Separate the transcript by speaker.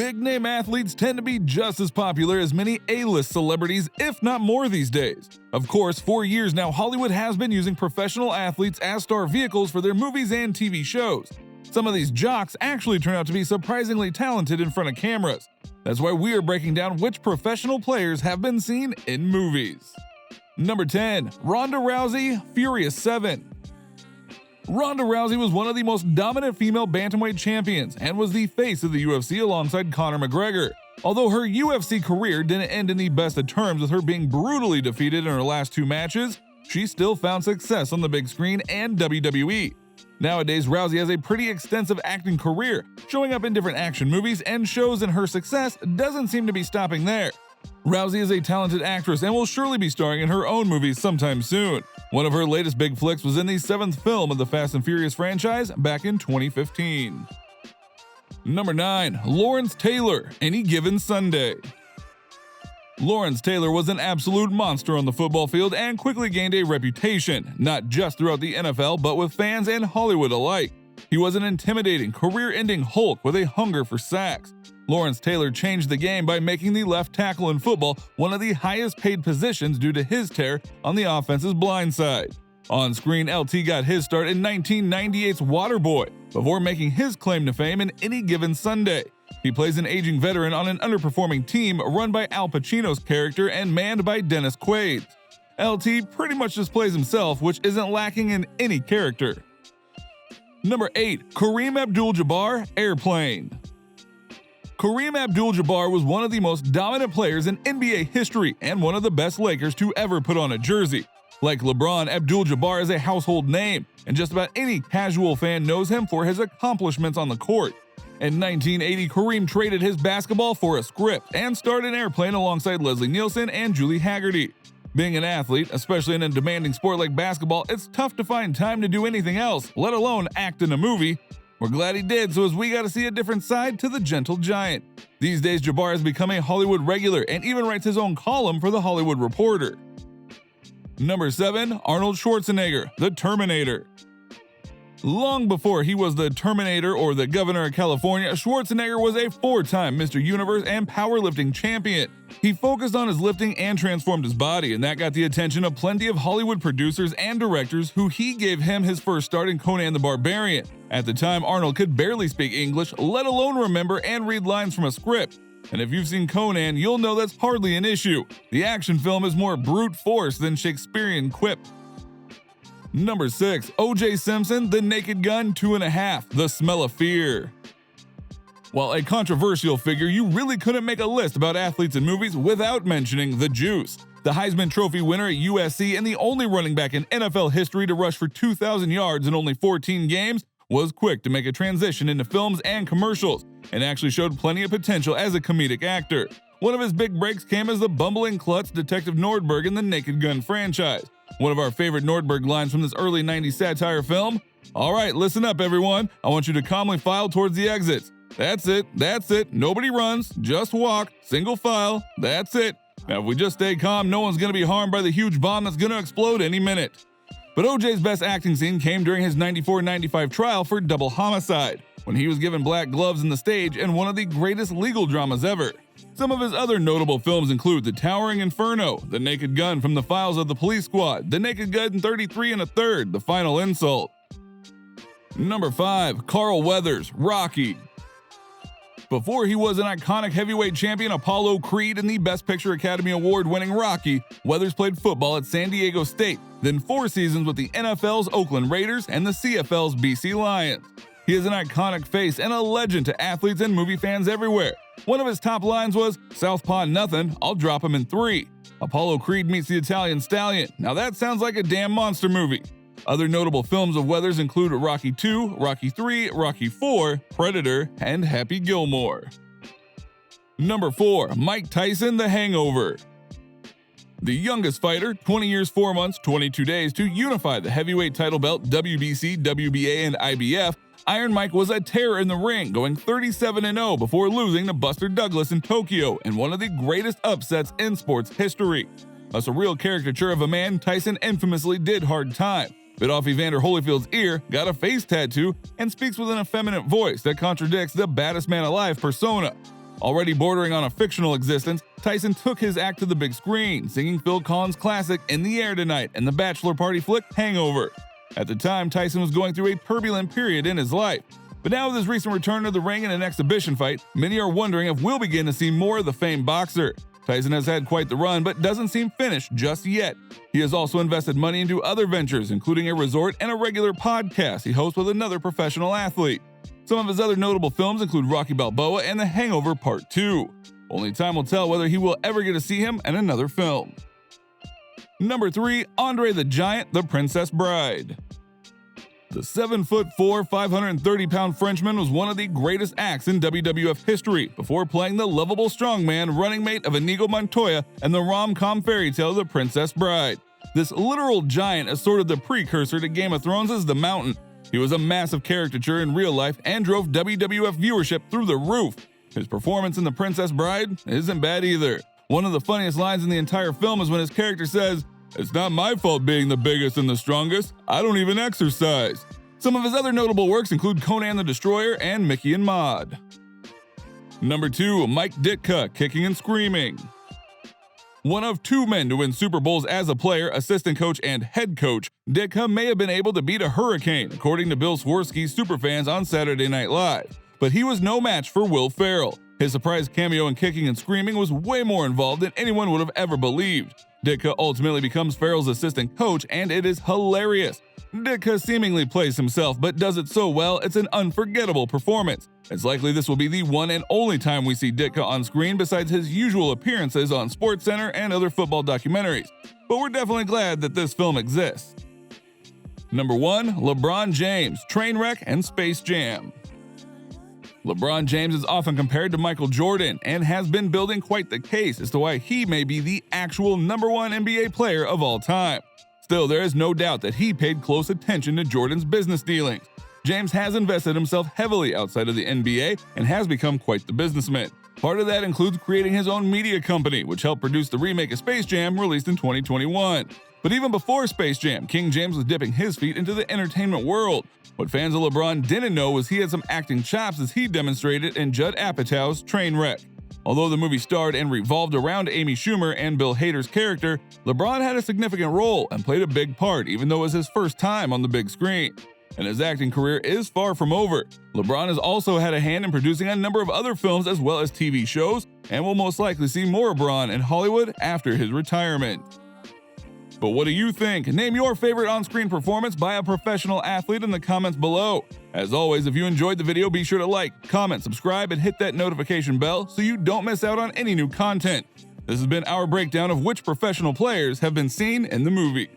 Speaker 1: Big-name athletes tend to be just as popular as many A-list celebrities, if not more these days. Of course, for years now, Hollywood has been using professional athletes as star vehicles for their movies and TV shows. Some of these jocks actually turn out to be surprisingly talented in front of cameras. That's why we are breaking down which professional players have been seen in movies. Number 10. Ronda Rousey, Furious 7. Ronda Rousey was one of the most dominant female bantamweight champions and was the face of the UFC alongside Conor McGregor. Although her UFC career didn't end in the best of terms with her being brutally defeated in her last 2 matches, she still found success on the big screen and WWE. Nowadays, Rousey has a pretty extensive acting career, showing up in different action movies and shows, and her success doesn't seem to be stopping there. Rousey is a talented actress and will surely be starring in her own movies sometime soon. One of her latest big flicks was in the 7th film of the Fast and Furious franchise back in 2015. Number 9. Lawrence Taylor, Any Given Sunday. Lawrence Taylor was an absolute monster on the football field and quickly gained a reputation, not just throughout the NFL but with fans and Hollywood alike. He was an intimidating, career-ending Hulk with a hunger for sacks. Lawrence Taylor changed the game by making the left tackle in football one of the highest-paid positions due to his tear on the offense's blind side. On screen, LT got his start in 1998's Waterboy, before making his claim to fame in Any Given Sunday. He plays an aging veteran on an underperforming team run by Al Pacino's character and manned by Dennis Quaid. LT pretty much just plays himself, which isn't lacking in any character. Number 8. Kareem AbdulJabbar, Airplane. Kareem AbdulJabbar was one of the most dominant players in NBA history and one of the best Lakers to ever put on a jersey. Like LeBron, AbdulJabbar is a household name, and just about any casual fan knows him for his accomplishments on the court. In 1980, Kareem traded his basketball for a script and starred in Airplane alongside Leslie Nielsen and Julie Haggerty. Being an athlete, especially in a demanding sport like basketball, it's tough to find time to do anything else, let alone act in a movie. We're glad he did, so as we got to see a different side to the gentle giant. These days, Jabbar has become a Hollywood regular and even writes his own column for The Hollywood Reporter. Number 7. Arnold Schwarzenegger, The Terminator. Long before he was the Terminator or the Governor of California, Schwarzenegger was a 4-time Mr. Universe and powerlifting champion. He focused on his lifting and transformed his body, and that got the attention of plenty of Hollywood producers and directors who he gave him his first start in Conan the Barbarian. At the time, Arnold could barely speak English, let alone remember and read lines from a script. And if you've seen Conan, you'll know that's hardly an issue. The action film is more brute force than Shakespearean quip. Number 6. O.J. Simpson, The Naked Gun 2.5, The Smell of Fear. While a controversial figure, you really couldn't make a list about athletes in movies without mentioning the Juice. The Heisman Trophy winner at USC and the only running back in NFL history to rush for 2,000 yards in only 14 games, was quick to make a transition into films and commercials, and actually showed plenty of potential as a comedic actor. One of his big breaks came as the bumbling klutz Detective Nordberg in the Naked Gun franchise. One of our favorite Nordberg lines from this early 90s satire film: "All right, listen up everyone, I want you to calmly file towards the exits. That's it, nobody runs, just walk, single file, that's it. Now if we just stay calm, no one's gonna be harmed by the huge bomb that's gonna explode any minute." But OJ's best acting scene came during his 94-95 trial for double homicide, when he was given black gloves in the stage in one of the greatest legal dramas ever. Some of his other notable films include The Towering Inferno, The Naked Gun from the Files of the Police Squad, The Naked Gun 33 1/3, The Final Insult. Number 5. Carl Weathers, Rocky. Before he was an iconic heavyweight champion Apollo Creed and the Best Picture Academy Award-winning Rocky, Weathers played football at San Diego State, then 4 seasons with the NFL's Oakland Raiders and the CFL's BC Lions. He is an iconic face and a legend to athletes and movie fans everywhere. One of his top lines was, "Southpaw nothing, I'll drop him in 3. Apollo Creed meets the Italian Stallion. Now that sounds like a damn monster movie. Other notable films of Weathers include Rocky II, Rocky III, Rocky IV, Predator, and Happy Gilmore. Number 4. Mike Tyson, The Hangover. The youngest fighter, 20 years 4 months, 22 days, to unify the heavyweight title belt WBC, WBA, and IBF, Iron Mike was a terror in the ring, going 37-0 before losing to Buster Douglas in Tokyo in one of the greatest upsets in sports history. A surreal caricature of a man, Tyson infamously did hard time, bit off Evander Holyfield's ear, got a face tattoo, and speaks with an effeminate voice that contradicts the baddest man alive persona. Already bordering on a fictional existence, Tyson took his act to the big screen, singing Phil Collins' classic In the Air Tonight and the bachelor party flick Hangover. At the time, Tyson was going through a turbulent period in his life. But now with his recent return to the ring in an exhibition fight, many are wondering if we'll begin to see more of the famed boxer. Tyson has had quite the run, but doesn't seem finished just yet. He has also invested money into other ventures, including a resort and a regular podcast he hosts with another professional athlete. Some of his other notable films include Rocky Balboa and The Hangover Part 2. Only time will tell whether he will ever get to see him in another film. Number 3. Andre the Giant, The Princess Bride. The 7'4", 530-pound Frenchman was one of the greatest acts in WWF history before playing the lovable strongman running mate of Inigo Montoya and the rom-com fairy tale The Princess Bride. This literal giant is sort of the precursor to Game of Thrones' The Mountain. He was a massive caricature in real life and drove WWF viewership through the roof. His performance in The Princess Bride isn't bad either. One of the funniest lines in the entire film is when his character says, "It's not my fault being the biggest and the strongest. I don't even exercise." Some of his other notable works include Conan the Destroyer and Mickey and Maude. Number 2. Mike Ditka, Kicking and Screaming. One of 2 men to win Super Bowls as a player, assistant coach, and head coach, Ditka may have been able to beat a hurricane, according to Bill Swirsky's superfans on Saturday Night Live. But he was no match for Will Ferrell. His surprise cameo in Kicking and Screaming was way more involved than anyone would have ever believed. Ditka ultimately becomes Ferrell's assistant coach, and it is hilarious. Ditka seemingly plays himself, but does it so well it's an unforgettable performance. It's likely this will be the one and only time we see Ditka on screen besides his usual appearances on SportsCenter and other football documentaries. But we're definitely glad that this film exists. Number 1. LeBron James, Trainwreck and Space Jam. LeBron James is often compared to Michael Jordan and has been building quite the case as to why he may be the actual number 1 NBA player of all time. Still, there is no doubt that he paid close attention to Jordan's business dealings. James has invested himself heavily outside of the NBA and has become quite the businessman. Part of that includes creating his own media company, which helped produce the remake of Space Jam released in 2021. But even before Space Jam, King James was dipping his feet into the entertainment world. What fans of LeBron didn't know was he had some acting chops as he demonstrated in Judd Apatow's Trainwreck. Although the movie starred and revolved around Amy Schumer and Bill Hader's character, LeBron had a significant role and played a big part even though it was his first time on the big screen. And his acting career is far from over. LeBron has also had a hand in producing a number of other films as well as TV shows, and will most likely see more of LeBron in Hollywood after his retirement. But what do you think? Name your favorite on-screen performance by a professional athlete in the comments below. As always, if you enjoyed the video, be sure to like, comment, subscribe, and hit that notification bell so you don't miss out on any new content. This has been our breakdown of which professional players have been seen in the movies.